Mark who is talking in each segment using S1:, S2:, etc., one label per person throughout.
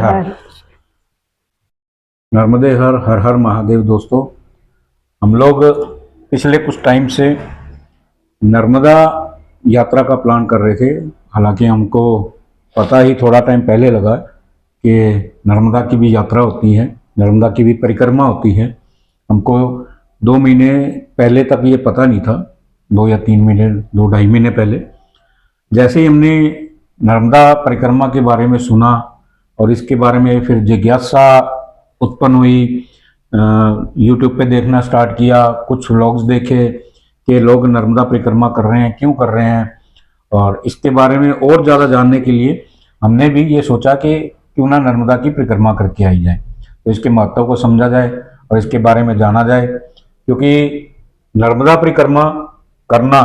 S1: हर। नर्मदे हर, हर हर महादेव। दोस्तों, हम लोग पिछले कुछ टाइम से नर्मदा यात्रा का प्लान कर रहे थे। हालांकि हमको पता ही थोड़ा टाइम पहले लगा कि नर्मदा की भी यात्रा होती है, नर्मदा की भी परिक्रमा होती है। हमको 2 महीने पहले तक ये पता नहीं था, 2 या 3 महीने, 2 ढाई महीने पहले जैसे ही हमने नर्मदा परिक्रमा के बारे में सुना और इसके बारे में फिर जिज्ञासा उत्पन्न हुई, यूट्यूब पे देखना स्टार्ट किया, कुछ व्लॉग्स देखे कि लोग नर्मदा परिक्रमा कर रहे हैं, क्यों कर रहे हैं, और इसके बारे में और ज़्यादा जानने के लिए हमने भी ये सोचा कि क्यों ना नर्मदा की परिक्रमा करके आई जाए, तो इसके महत्व को समझा जाए और इसके बारे में जाना जाए। क्योंकि नर्मदा परिक्रमा करना,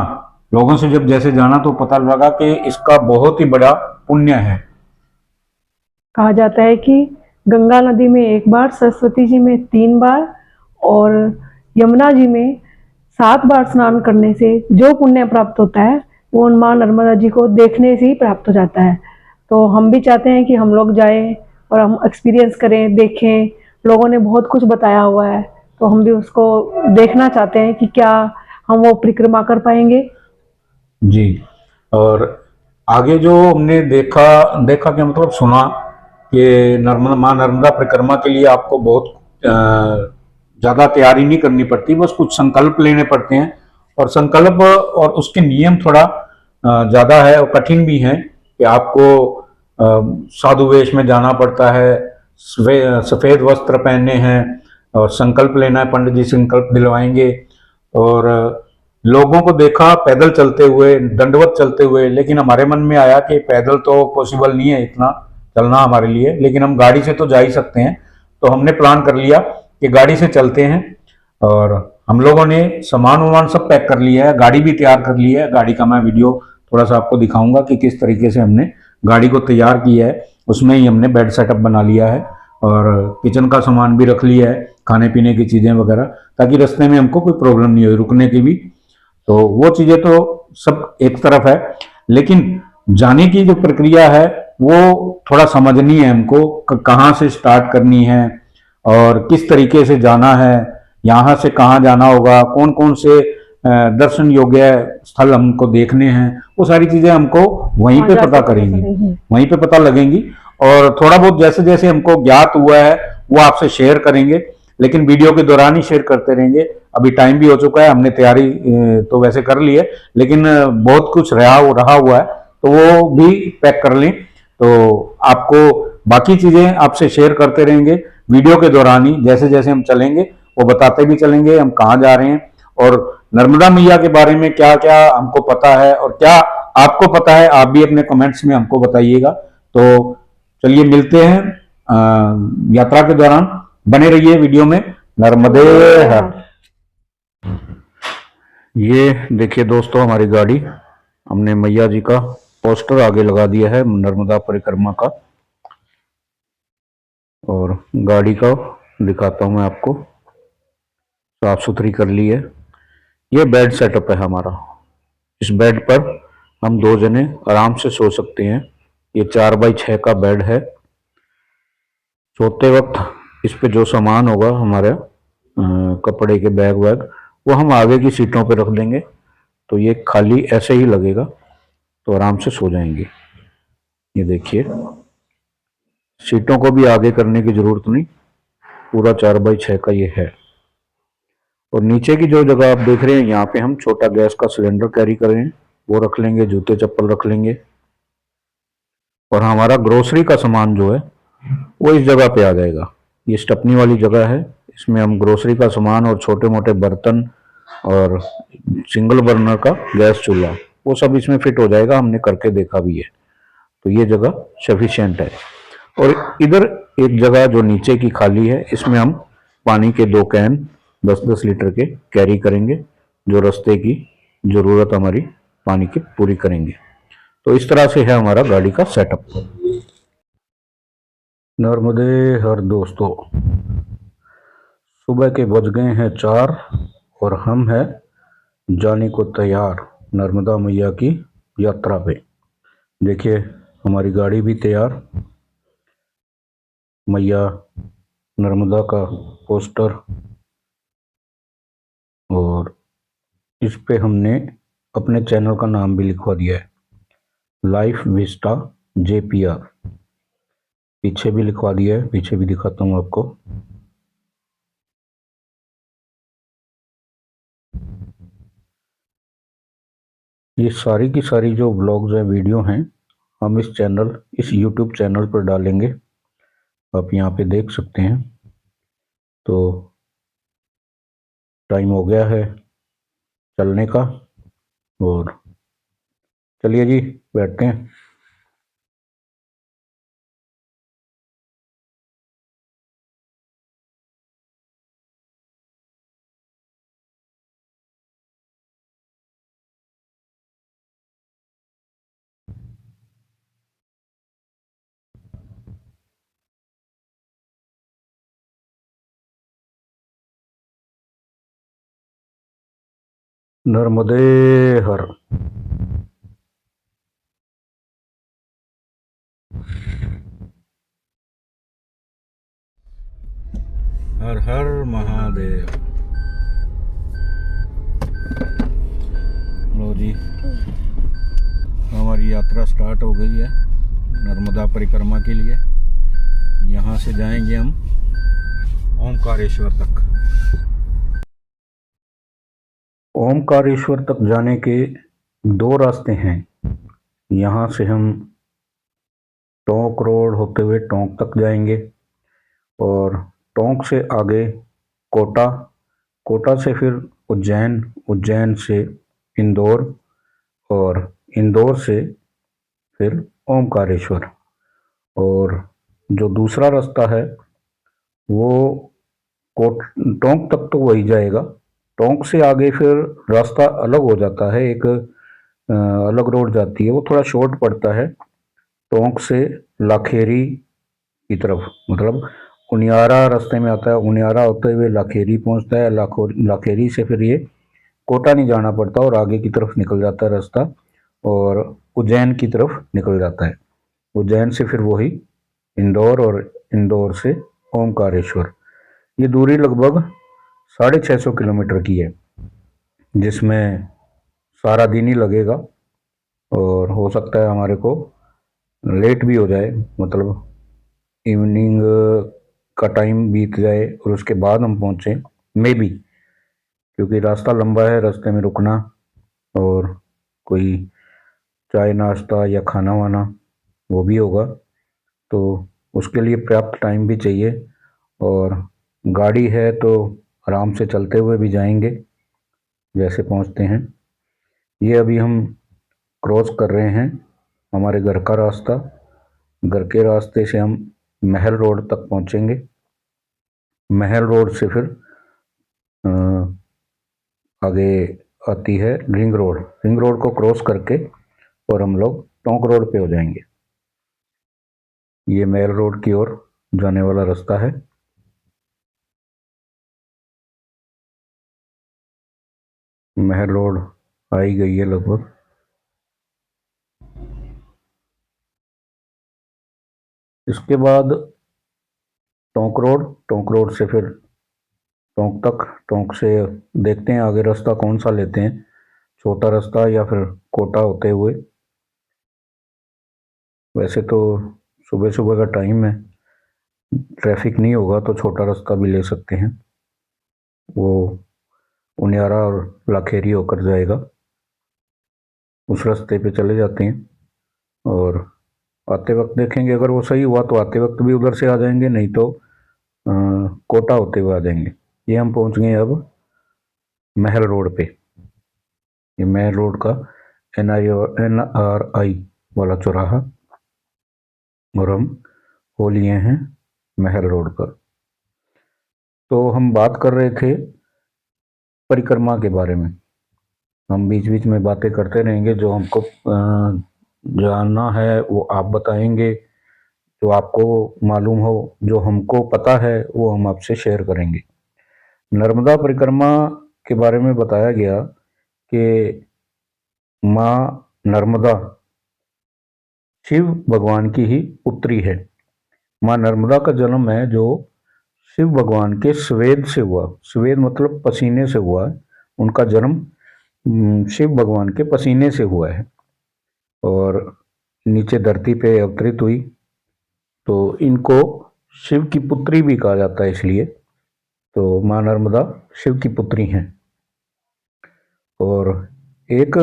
S1: लोगों से जब जैसे जाना तो पता लगा कि इसका बहुत ही बड़ा पुण्य है।
S2: कहा जाता है कि गंगा नदी में 1 बार, सरस्वती जी में 3 बार और यमुना जी में 7 बार स्नान करने से जो पुण्य प्राप्त होता है वो उन माँ नर्मदा जी को देखने से ही प्राप्त हो जाता है। तो हम भी चाहते हैं कि हम लोग जाएं और हम एक्सपीरियंस करें, देखें। लोगों ने बहुत कुछ बताया हुआ है, तो हम भी उसको देखना चाहते हैं कि क्या हम वो परिक्रमा कर पाएंगे।
S1: जी, और आगे जो हमने देखा कि मतलब सुना कि नर्मदा माँ नर्मदा परिक्रमा के लिए आपको बहुत ज़्यादा तैयारी नहीं करनी पड़ती, बस कुछ संकल्प लेने पड़ते हैं। और संकल्प और उसके नियम थोड़ा ज़्यादा है और कठिन भी हैं कि आपको साधु वेश में जाना पड़ता है, सफ़ेद वस्त्र पहनने हैं और संकल्प लेना है, पंडित जी संकल्प दिलवाएंगे। और लोगों को देखा पैदल चलते हुए, दंडवत चलते हुए, लेकिन हमारे मन में आया कि पैदल तो पॉसिबल नहीं है इतना चलना हमारे लिए, लेकिन हम गाड़ी से तो जा ही सकते हैं। तो हमने प्लान कर लिया कि गाड़ी से चलते हैं, और हम लोगों ने सामान वामान सब पैक कर लिया है, गाड़ी भी तैयार कर ली है। गाड़ी का मैं वीडियो थोड़ा सा आपको दिखाऊंगा कि किस तरीके से हमने गाड़ी को तैयार किया है। उसमें ही हमने बेड सेटअप बना लिया है और किचन का सामान भी रख लिया है, खाने पीने की चीज़ें वगैरह, ताकि रास्ते में हमको कोई प्रॉब्लम नहीं हो रुकने की भी। तो वो चीज़ें तो सब एक तरफ है, लेकिन जाने की जो प्रक्रिया है वो थोड़ा समझनी है हमको, कहाँ से स्टार्ट करनी है और किस तरीके से जाना है, यहाँ से कहाँ जाना होगा, कौन कौन से दर्शन योग्य स्थल हमको देखने हैं, वो सारी चीज़ें हमको वहीं पे पता करेंगी, वहीं पे पता लगेंगी। और थोड़ा बहुत जैसे जैसे हमको ज्ञात हुआ है वो आपसे शेयर करेंगे, लेकिन वीडियो के दौरान ही शेयर करते रहेंगे। अभी टाइम भी हो चुका है, हमने तैयारी तो वैसे कर ली है, लेकिन बहुत कुछ रहा हुआ है, तो वो भी पैक कर लें। तो आपको बाकी चीज़ें आपसे शेयर करते रहेंगे वीडियो के दौरान ही, जैसे जैसे हम चलेंगे वो बताते भी चलेंगे हम कहाँ जा रहे हैं और नर्मदा मैया के बारे में क्या क्या हमको पता है और क्या आपको पता है। आप भी अपने कमेंट्स में हमको बताइएगा। तो चलिए मिलते हैं यात्रा के दौरान, बने रहिए वीडियो में। नर्मदे हर। ये देखिए दोस्तों, हमारी गाड़ी, हमने मैया जी का पोस्टर आगे लगा दिया है नर्मदा परिक्रमा का, और गाड़ी का दिखाता हूं मैं आपको, साफ सुथरी कर ली है। ये बेड सेटअप है हमारा, इस बेड पर हम 2 जने आराम से सो सकते हैं। ये 4x6 का बेड है। सोते वक्त इस पे जो सामान होगा हमारे कपड़े के बैग वैग, वो हम आगे की सीटों पे रख देंगे, तो ये खाली ऐसे ही लगेगा, तो आराम से सो जाएंगे। ये देखिए, सीटों को भी आगे करने की जरूरत नहीं, पूरा 4x6 का ये है। और नीचे की जो जगह आप देख रहे हैं, यहाँ पे हम छोटा गैस का सिलेंडर कैरी कर रहे हैं, वो रख लेंगे, जूते चप्पल रख लेंगे। और हमारा ग्रोसरी का सामान जो है वो इस जगह पे आ जाएगा। ये स्टपनी वाली जगह है, इसमें हम ग्रोसरी का सामान और छोटे मोटे बर्तन और सिंगल बर्नर का गैस चूल्हा, वो सब इसमें फिट हो जाएगा, हमने करके देखा भी है। तो ये जगह सफिशिएंट है। और इधर एक जगह जो नीचे की खाली है, इसमें हम पानी के 2 कैन 10-10 लीटर के कैरी करेंगे, जो रास्ते की जरूरत हमारी पानी की पूरी करेंगे। तो इस तरह से है हमारा गाड़ी का सेटअप। नर्मदे हर दोस्तों, सुबह के बज गए हैं 4 और हम हैं जाने को तैयार नर्मदा मैया की यात्रा पे। देखिए हमारी गाड़ी भी तैयार, मैया नर्मदा का पोस्टर, और इस पे हमने अपने चैनल का नाम भी लिखवा दिया है, लाइफ विस्टा JPR। पीछे भी लिखवा दिया है, पीछे भी दिखाता हूँ आपको। ये सारी की सारी जो ब्लॉग्स हैं, वीडियो हैं, हम इस YouTube चैनल पर डालेंगे। आप यहाँ पे देख सकते हैं। तो टाइम हो गया है चलने का, और चलिए जी बैठते हैं। नर्मदे हर। हर हर महादेव। लो जी, हमारी यात्रा स्टार्ट हो गई है नर्मदा परिक्रमा के लिए। यहाँ से जाएंगे हम ओमकारेश्वर तक। ओमकारेश्वर तक जाने के दो रास्ते हैं। यहाँ से हम टोंक रोड होते हुए टोंक तक जाएंगे, और टोंक से आगे कोटा, कोटा से फिर उज्जैन, उज्जैन से इंदौर, और इंदौर से फिर ओमकारेश्वर। और जो दूसरा रास्ता है वो कोट टोंक तक तो वही जाएगा। टोंक से आगे फिर रास्ता अलग हो जाता है, एक अलग रोड जाती है, वो थोड़ा शॉर्ट पड़ता है। टोंक से लाखेरी की तरफ, मतलब उनियारा रास्ते में आता है, उनियारा होते हुए लाखेरी पहुंचता है। लाखेरी से फिर ये कोटा नहीं जाना पड़ता और आगे की तरफ निकल जाता है रास्ता, और उज्जैन की तरफ निकल जाता है। उज्जैन से फिर वही इंदौर, और इंदौर से ओमकारेश्वर। ये दूरी लगभग 650 किलोमीटर की है, जिसमें सारा दिन ही लगेगा, और हो सकता है हमारे को लेट भी हो जाए, मतलब इवनिंग का टाइम बीत जाए और उसके बाद हम पहुँचें, मे बी, क्योंकि रास्ता लंबा है। रास्ते में रुकना और कोई चाय नाश्ता या खाना वाना वो भी होगा, तो उसके लिए पर्याप्त टाइम भी चाहिए। और गाड़ी है तो आराम से चलते हुए भी जाएंगे जैसे पहुंचते हैं। ये अभी हम क्रॉस कर रहे हैं हमारे घर का रास्ता। घर के रास्ते से हम महल रोड तक पहुंचेंगे। महल रोड से फिर आगे आती है रिंग रोड। रिंग रोड को क्रॉस करके और हम लोग टोंक रोड पे हो जाएंगे। ये महल रोड की ओर जाने वाला रास्ता है। महल रोड आई गई है लगभग। इसके बाद टोंक रोड, टोंक रोड से फिर टोंक तक। टोंक से देखते हैं आगे रास्ता कौन सा लेते हैं, छोटा रास्ता या फिर कोटा होते हुए। वैसे तो सुबह सुबह का टाइम है, ट्रैफिक नहीं होगा तो छोटा रास्ता भी ले सकते हैं, वो उनियारा और लाखेरी होकर जाएगा। उस रास्ते पे चले जाते हैं, और आते वक्त देखेंगे अगर वो सही हुआ तो आते वक्त भी उधर से आ जाएंगे, नहीं तो कोटा होते हुए आ जाएंगे। ये हम पहुंच गए अब महल रोड पे। ये महल रोड का NRI वाला चौराहा, और हम हो लिए हैं महल रोड पर। तो हम बात कर रहे थे परिक्रमा के बारे में। हम बीच बीच में बातें करते रहेंगे, जो हमको जानना है वो आप बताएंगे, जो आपको मालूम हो, जो हमको पता है वो हम आपसे शेयर करेंगे। नर्मदा परिक्रमा के बारे में बताया गया कि माँ नर्मदा शिव भगवान की ही पुत्री है। माँ नर्मदा का जन्म है जो शिव भगवान के स्वेद से हुआ। स्वेद मतलब पसीने से हुआ है। उनका जन्म शिव भगवान के पसीने से हुआ है और नीचे धरती पे अवतरित हुई। तो इनको शिव की पुत्री भी कहा जाता है, इसलिए तो माँ नर्मदा शिव की पुत्री हैं। और एक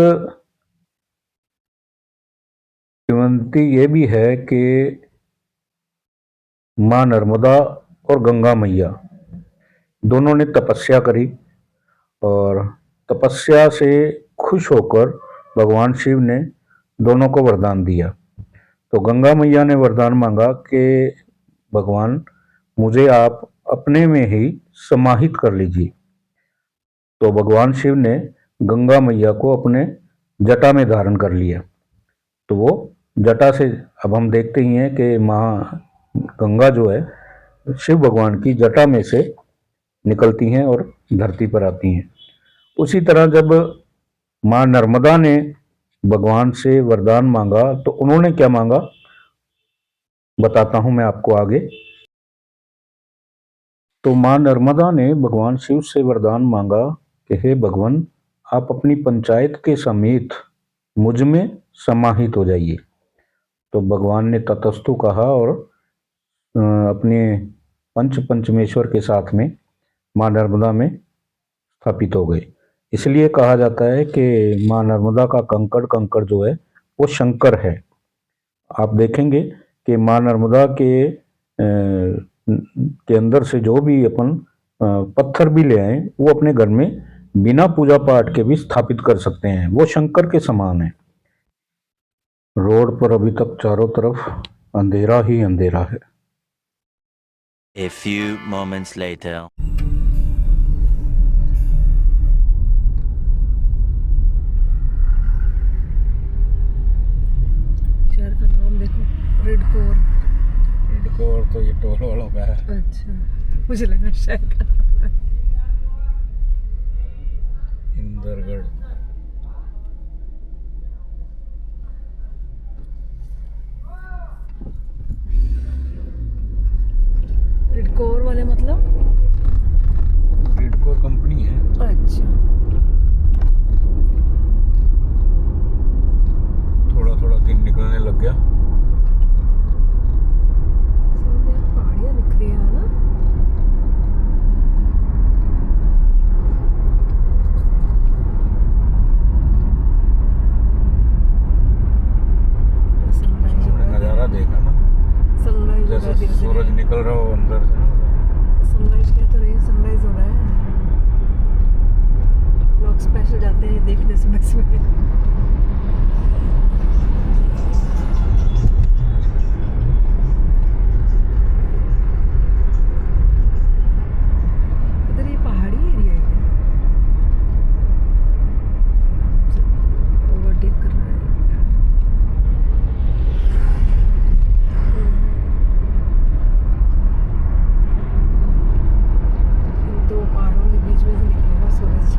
S1: किंवदंती ये भी है कि माँ नर्मदा और गंगा मैया दोनों ने तपस्या करी और तपस्या से खुश होकर भगवान शिव ने दोनों को वरदान दिया। तो गंगा मैया ने वरदान मांगा कि भगवान मुझे आप अपने में ही समाहित कर लीजिए। तो भगवान शिव ने गंगा मैया को अपने जटा में धारण कर लिया। तो वो जटा से अब हम देखते ही हैं कि माँ गंगा जो है शिव भगवान की जटा में से निकलती हैं और धरती पर आती हैं। उसी तरह जब माँ नर्मदा ने भगवान से वरदान मांगा तो उन्होंने क्या मांगा बताता हूं मैं आपको आगे। तो माँ नर्मदा ने भगवान शिव से वरदान मांगा कि हे भगवान, आप अपनी पंचायत के समेत मुझ में समाहित हो जाइए। तो भगवान ने ततस्तु कहा और अपने पंचमेश्वर के साथ में माँ नर्मदा में स्थापित हो गए। इसलिए कहा जाता है कि माँ नर्मदा का कंकड़ कंकड़ जो है वो शंकर है। आप देखेंगे कि माँ नर्मदा के अंदर से जो भी अपन पत्थर भी ले आए वो अपने घर में बिना पूजा पाठ के भी स्थापित कर सकते हैं, वो शंकर के समान है। रोड पर अभी तक चारों तरफ अंधेरा ही अंधेरा है।
S3: A few moments later.
S2: शहर का नाम देखो, रेड कोर।
S1: रेड कोर तो ये टोल वालों का है।
S2: अच्छा, मुझे लगा शहर का नाम है।
S1: इंदरगढ़।
S2: रेड कोर वाले मतलब?
S1: रेड कोर कंपनी है।
S2: अच्छा,
S1: थोड़ा थोड़ा दिन निकलने लग गया।
S2: पहाड़ियाँ दिख रही है ना।
S1: नज़ारा देखा ना,
S2: सनराइज
S1: जैसे सूरज निकल रहा हो अंदर से।
S2: सनराइज क्या तो रही, सनराइज हो रहा है। लोग स्पेशल जाते हैं देखने सुबह सुबह। इधर ये पहाड़ी एरिया है क्या? ओवरटेक कर रहा है। दो पहाड़ों के बीच में से निकलेगा सूरज।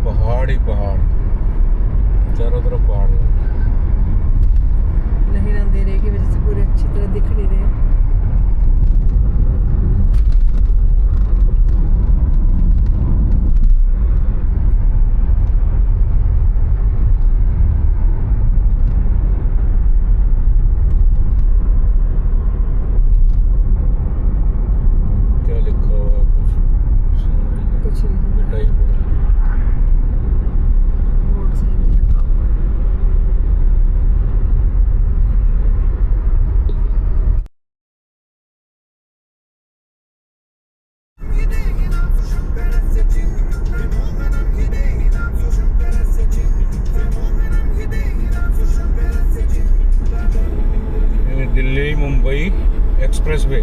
S1: पहाड़ ही पहाड़, चारों तरफ पहाड़।
S2: नहीं, अंधेरे की वजह से पूरे अच्छी तरह दिख नहीं रहे।
S1: क्या लिखा हुआ है
S2: कुछ नहीं,
S1: मिटाई हुआ है।
S2: रोड साइड में लगा हुआ है।
S1: ये दिल्ली मुंबई एक्सप्रेसवे।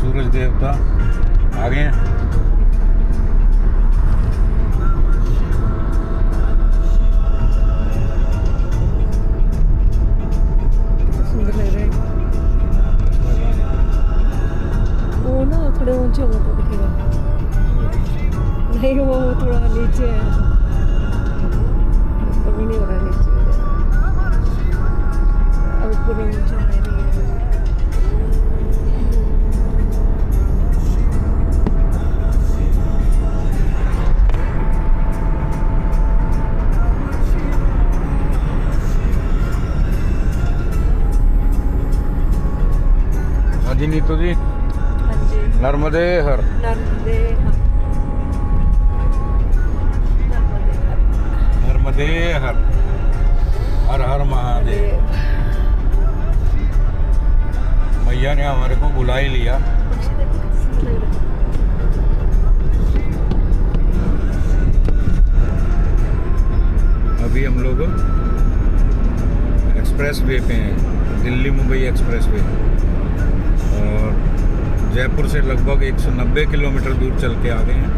S1: सूरज देवता आ गए हैं।
S2: थोड़े ऊंचे होंगे तो दिखेगा। नहीं वो थोड़ा नीचे है, ऊपर भी नहीं हो रहा है, नीचे अब पूरे ऊंचे है नहीं है।
S1: हाँ जी नीतू जी,
S2: हाँ जी,
S1: नर्मदे हर।
S2: नर्मदे हर, नर्मदे हर,
S1: नर्मदे हर, हर हर महादेव। भैया ने हमारे को बुला ही लिया।
S2: पक्षी देखो कितने सुंदर लग रहे हैं।
S1: अभी हम लोग एक्सप्रेस वे पे हैं, दिल्ली मुंबई एक्सप्रेस वे, और जयपुर से लगभग 190 किलोमीटर दूर चल के आ गए हैं।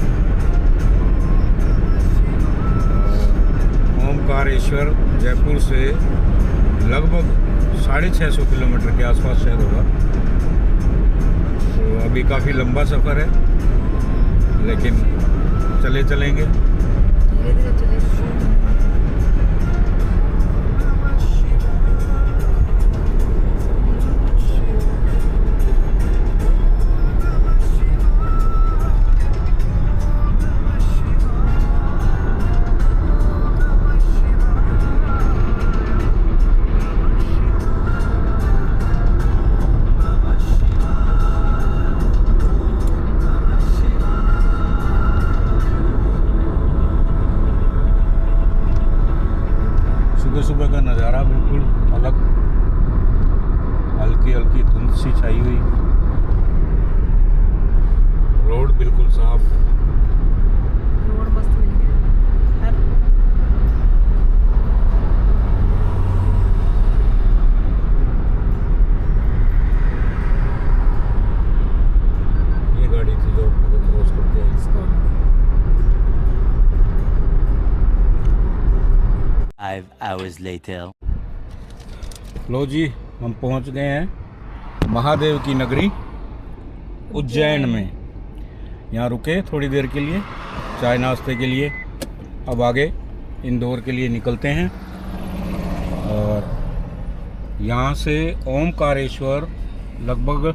S1: ओमकारेश्वर जयपुर से लगभग 650 किलोमीटर के आसपास शायद होगा। तो अभी काफ़ी लंबा सफ़र है, लेकिन चलेंगे।
S2: धीरे धीरे चले।
S1: सुबह का नज़ारा बिल्कुल अलग, हल्की हल्की धुंध सी छाई हुई, रोड बिल्कुल साफ।
S2: रोड मस्त मिल गया यार।
S1: ये गाड़ी थी जो अपने को क्रॉस करके आई।
S2: इसको
S3: 5 hours later.
S1: लो जी, हम पहुंच गए हैं महादेव की नगरी उज्जैन में। यहाँ रुके थोड़ी देर के लिए चाय नाश्ते के लिए। अब आगे इंदौर के लिए निकलते हैं, और यहाँ से ओमकारेश्वर लगभग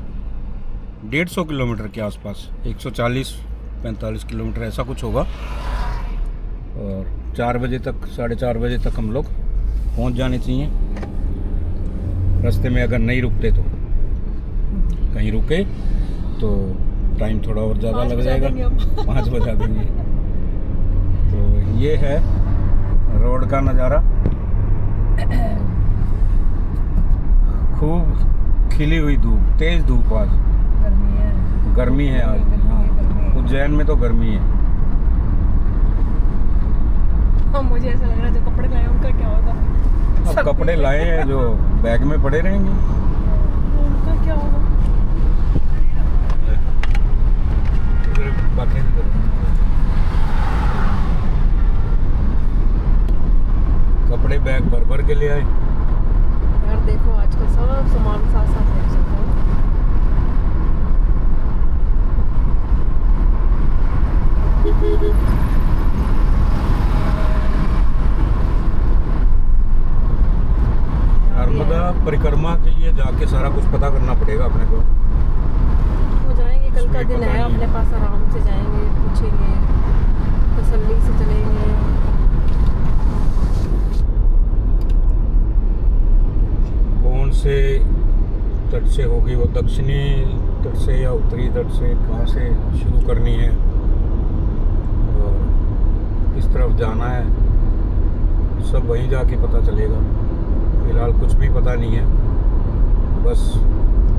S1: 150 किलोमीटर के आसपास, 140-45 किलोमीटर ऐसा कुछ होगा। और 4 बजे तक, 4:30 बजे तक हम लोग पहुँच जाने चाहिए। रास्ते में अगर नहीं रुकते तो, कहीं रुके तो टाइम थोड़ा और ज़्यादा लग जाएगा। 5 बजा देंगे। तो ये है रोड का नज़ारा। खूब खिली हुई धूप, तेज़ धूप। आज
S2: गर्मी है,
S1: गर्मी है आज। हाँ, उज्जैन में तो गर्मी है।
S2: हाँ, मुझे ऐसा लग रहा है जो कपड़े लाए उनका क्या होगा।
S1: अब कपड़े लाए हैं जो बैग में पड़े रहेंगे,
S2: उनका क्या होगा।
S1: बातें नहीं करो। कपड़े बैग भर भर के ले आए।
S2: यार देखो आजकल सब सामान साथ साथ ले सकते हो।
S1: नर्मदा परिक्रमा के लिए जाके सारा कुछ पता करना पड़ेगा अपने को।
S2: हो जाएंगे, कल का
S1: उसमें
S2: दिन
S1: पता
S2: है,
S1: नहीं
S2: अपने पास आराम से जाएंगे, पूछेंगे, तसल्ली से चलेंगे।
S1: कौन से तट से होगी वो, दक्षिणी तट से या उत्तरी तट से, कहाँ से शुरू करनी है और किस तरफ जाना है, सब वहीं जाके पता चलेगा। फिलहाल कुछ भी पता नहीं है, बस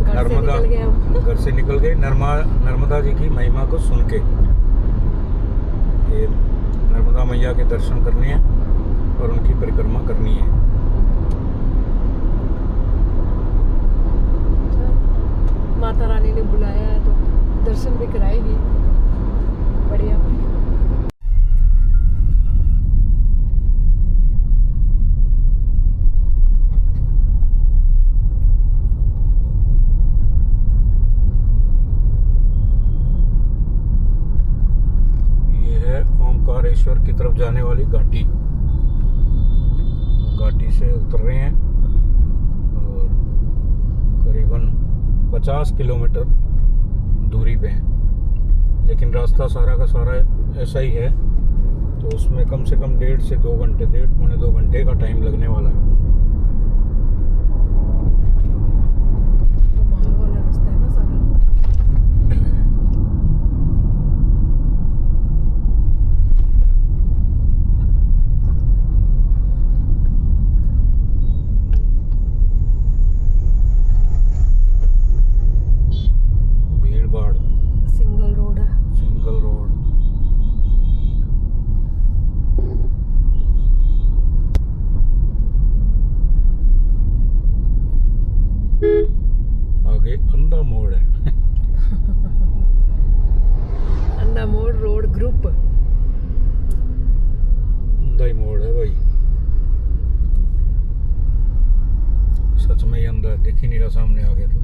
S1: नर्मदा, घर से निकल गए नर्मदा जी की महिमा को सुन के। ये नर्मदा मैया के दर्शन करने हैं और उनकी परिक्रमा करनी है।
S2: माता रानी ने बुलाया है तो दर्शन भी कराएगी। बढ़िया।
S1: जाने वाली घाटी से उतर रहे हैं और करीबन 50 किलोमीटर दूरी पे हैं, लेकिन रास्ता सारा का सारा ऐसा ही है, तो उसमें कम से कम 1.5 से 2 घंटे, 1.5 पौने 2 घंटे का टाइम लगने वाला है। आगे अंधा मोड़ है।
S2: अंधा मोड़ रोड ग्रुप,
S1: अंधा ही मोड़ है भाई, सच में ही अंधा, दिख ही नहीं रहा सामने आगे, तो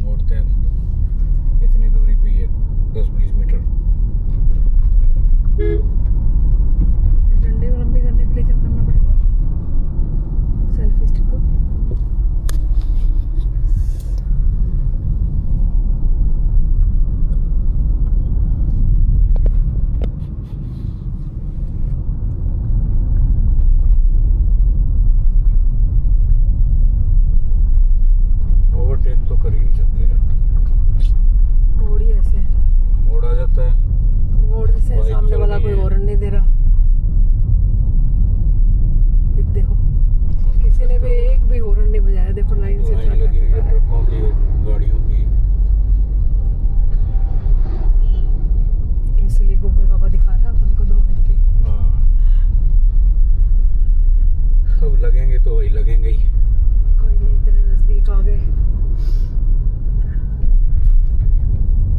S1: मोड़ते हैं तो इतनी दूरी पे ही है, 10-20 मीटर।
S2: डंडे को लंबी करने के लिए क्या करना पड़ेगा? सेल्फी स्टिक को
S1: ओवरटेक तो कर ही नहीं सकते यार,
S2: मोड़ ही ऐसे है,
S1: मोड़ आ जाता है,
S2: मोड़ ऐसे है,
S1: बाइक
S2: सामने
S1: चल
S2: वाला
S1: रही
S2: कोई
S1: है।
S2: हॉर्न नहीं दे रहा। ये देखो, किसी ने भी एक भी हॉर्न नहीं बजाया, देखो लाइन से
S1: लाइन लगी हुई है ट्रकों की, गाड़ियों की।
S2: इसलिए गूगल बाबा दिखा रहा है उनको 2 घंटे।
S1: हाँ, अब लगेंगे तो वही लगेंगे ही।
S2: कोई नहीं, तेरे नजदीक आ गए,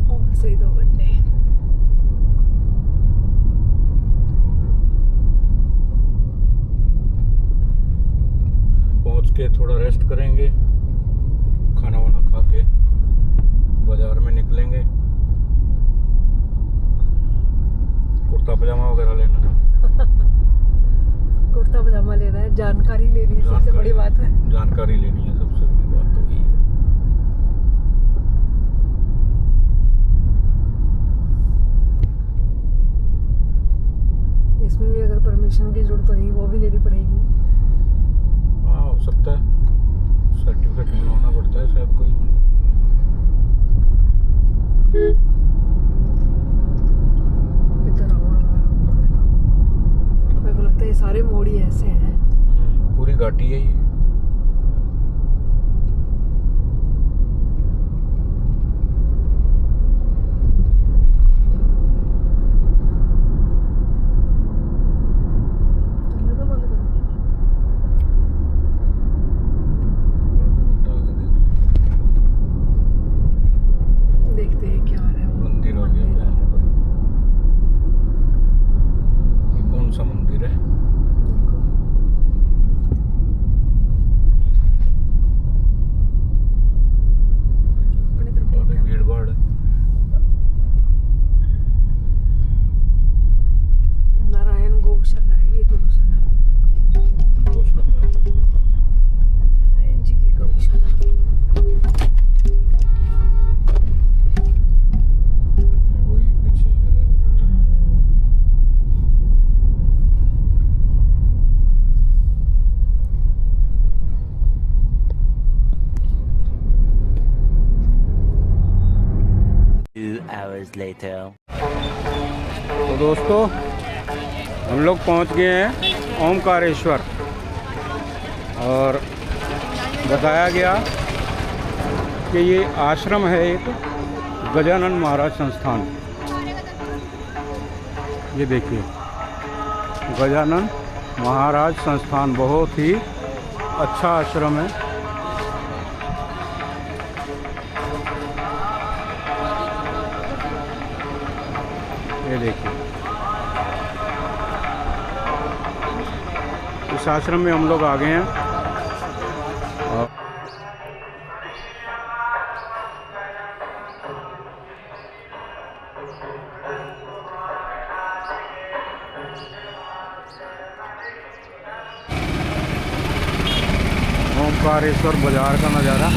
S2: और सही 2 घंटे।
S1: पहुंच के थोड़ा रेस्ट करेंगे, खाना वाना खा के बाजार में निकलेंगे, कुर्ता पजामा वगैरह लेना।
S2: कुर्ता पजामा लेना है, जानकारी लेनी है, सबसे बड़ी बात है।
S1: जानकारी लेनी है, सबसे बड़ी बात तो वही है।
S2: इसमें भी अगर परमिशन की जरूरत होगी वो भी लेनी पड़ेगी।
S1: हाँ, हो सकता है, सर्टिफिकेट बनवाना पड़ता है शायद कोई।
S2: इतना रोड मेरे को लगता है ये सारे मोड़ ही ऐसे हैं।
S1: पूरी घाटी है ये।
S2: चलो तो बंद करो। देखते हैं क्या आ रहा है वो।
S1: मंदिर आ गया।
S2: मंदिर आ रहा है कोई।
S1: ये कौन सा मंदिर है?
S2: देखो, अपनी तरफ
S1: काफी
S2: देखो।
S1: भीड़ भाड़ है।
S2: नारायण गौशाला है, ये गौशाला है। नारायण जी की गौशाला।
S1: वही पीछे जो है।
S3: Two hours later.
S1: तो दोस्तों, हम लोग पहुंच गए हैं ओमकारेश्वर, और बताया गया कि ये आश्रम है एक गजानन महाराज संस्थान। ये देखिए, गजानन महाराज संस्थान बहुत ही अच्छा आश्रम है। ये देखिए, इस आश्रम में हम लोग आ गए हैं। और ओंकारेश्वर बाजार का नज़ारा।